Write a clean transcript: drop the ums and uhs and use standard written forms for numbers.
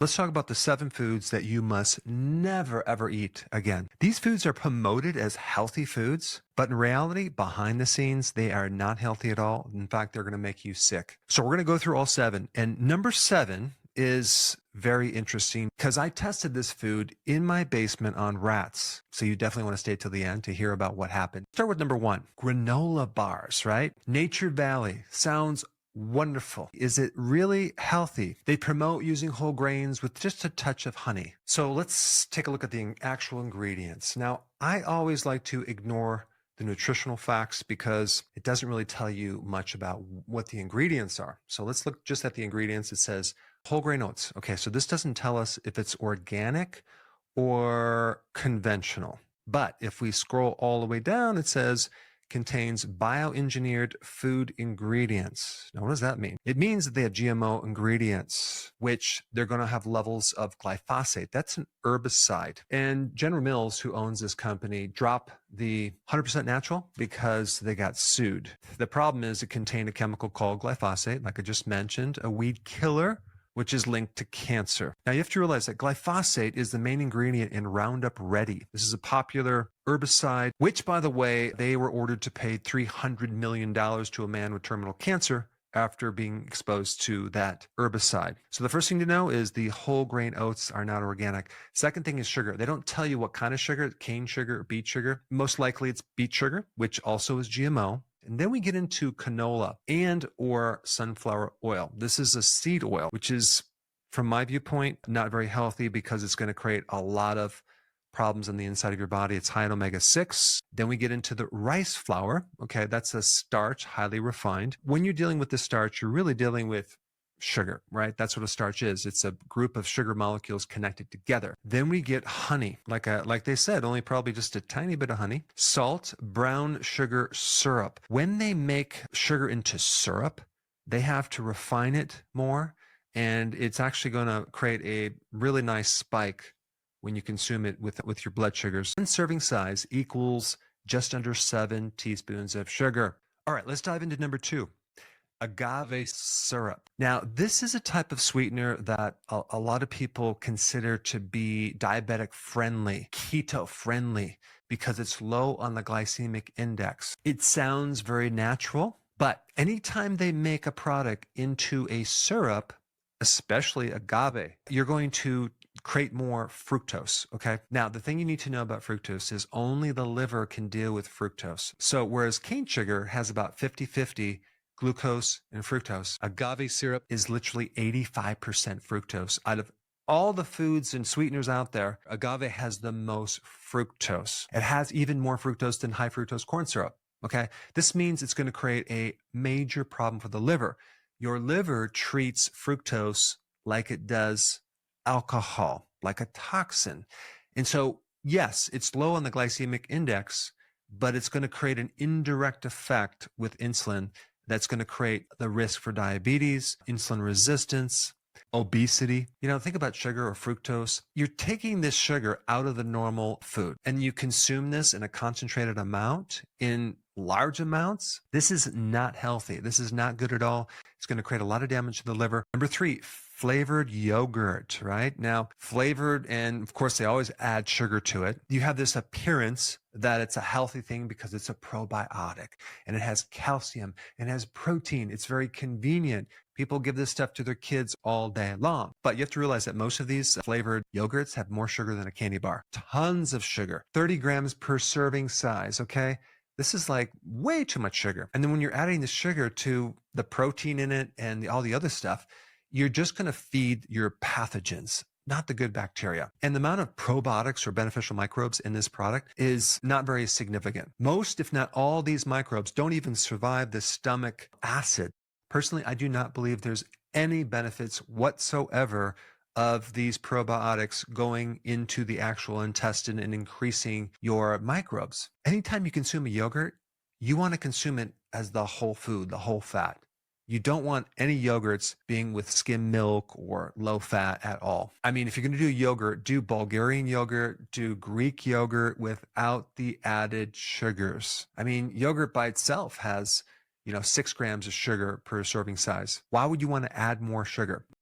Let's talk about the 7 foods that you must never ever eat again. These foods are promoted as healthy foods, but in reality, behind the scenes, they are not healthy at all. In fact, they're going to make you sick. So we're going to go through all 7. And number 7 is very interesting because I tested this food in my basement on rats. So you definitely want to stay till the end to hear about what happened. Start with number 1, granola bars, right? Nature Valley sounds wonderful. Is it really healthy? They promote using whole grains with just a touch of honey. So let's take a look at the actual ingredients. Now, I always like to ignore the nutritional facts because it doesn't really tell you much about what the ingredients are. So let's look just at the ingredients. It says whole grain oats. Okay, so this doesn't tell us if it's organic or conventional. But if we scroll all the way down, it says contains bioengineered food ingredients. Now, what does that mean? It means that they have GMO ingredients, which they're going to have levels of glyphosate. That's an herbicide. And General Mills, who owns this company, dropped the 100% natural because they got sued. The problem is it contained a chemical called glyphosate, like I just mentioned, a weed killer, which is linked to cancer. Now, you have to realize that glyphosate is the main ingredient in Roundup Ready. This is a popular herbicide, which, by the way, they were ordered to pay $300 million to a man with terminal cancer after being exposed to that herbicide. So the first thing to know is the whole grain oats are not organic. Second thing is sugar. They don't tell you what kind of sugar, cane sugar or beet sugar. Most likely it's beet sugar, which also is GMO. And then we get into canola and or sunflower oil. This is a seed oil, which is, from my viewpoint, not very healthy because it's going to create a lot of problems on the inside of your body. It's high in omega-6. Then we get into the rice flour. Okay, that's a starch, highly refined. When you're dealing with the starch, you're really dealing with sugar, right? That's what a starch is. It's a group of sugar molecules connected together. Then we get honey, like they said, only probably just a tiny bit of honey, salt, brown sugar syrup. When they make sugar into syrup, they have to refine it more, and it's actually going to create a really nice spike when you consume it with your blood sugars. One serving size equals just under 7 teaspoons of sugar. All right, let's dive into number 2. Agave syrup. Now, this is a type of sweetener that a lot of people consider to be diabetic friendly, keto friendly, because it's low on the glycemic index. It sounds very natural, but anytime they make a product into a syrup, especially agave, you're going to create more fructose, okay? Now, the thing you need to know about fructose is only the liver can deal with fructose. So whereas cane sugar has about 50-50 glucose and fructose, agave syrup is literally 85% fructose. Out of all the foods and sweeteners out there, agave has the most fructose. It has even more fructose than high fructose corn syrup, okay? This means it's going to create a major problem for the liver. Your liver treats fructose like it does alcohol, like a toxin. And so, yes, it's low on the glycemic index, but it's going to create an indirect effect with insulin that's going to create the risk for diabetes, insulin resistance, obesity. Think about sugar or fructose. You're taking this sugar out of the normal food and you consume this in a concentrated amount, in large amounts. This is not healthy. This is not good at all. It's going to create a lot of damage to the liver. Number 3, flavored yogurt, right? Now, flavored, and of course, they always add sugar to it. You have this appearance that it's a healthy thing because it's a probiotic and it has calcium and it has protein. It's very convenient. People give this stuff to their kids all day long. But you have to realize that most of these flavored yogurts have more sugar than a candy bar. Tons of sugar, 30 grams per serving size, okay? This is like way too much sugar. And then when you're adding the sugar to the protein in it and all the other stuff, you're just going to feed your pathogens, not the good bacteria. And the amount of probiotics or beneficial microbes in this product is not very significant. Most, if not all, these microbes don't even survive the stomach acid. Personally, I do not believe there's any benefits whatsoever of these probiotics going into the actual intestine and increasing your microbes. Anytime you consume a yogurt, you want to consume it as the whole food, the whole fat. You don't want any yogurts being with skim milk or low fat at all. I mean, if you're going to do yogurt, do Bulgarian yogurt, do Greek yogurt without the added sugars. I mean, yogurt by itself has, 6 grams of sugar per serving size. Why would you want to add more sugar?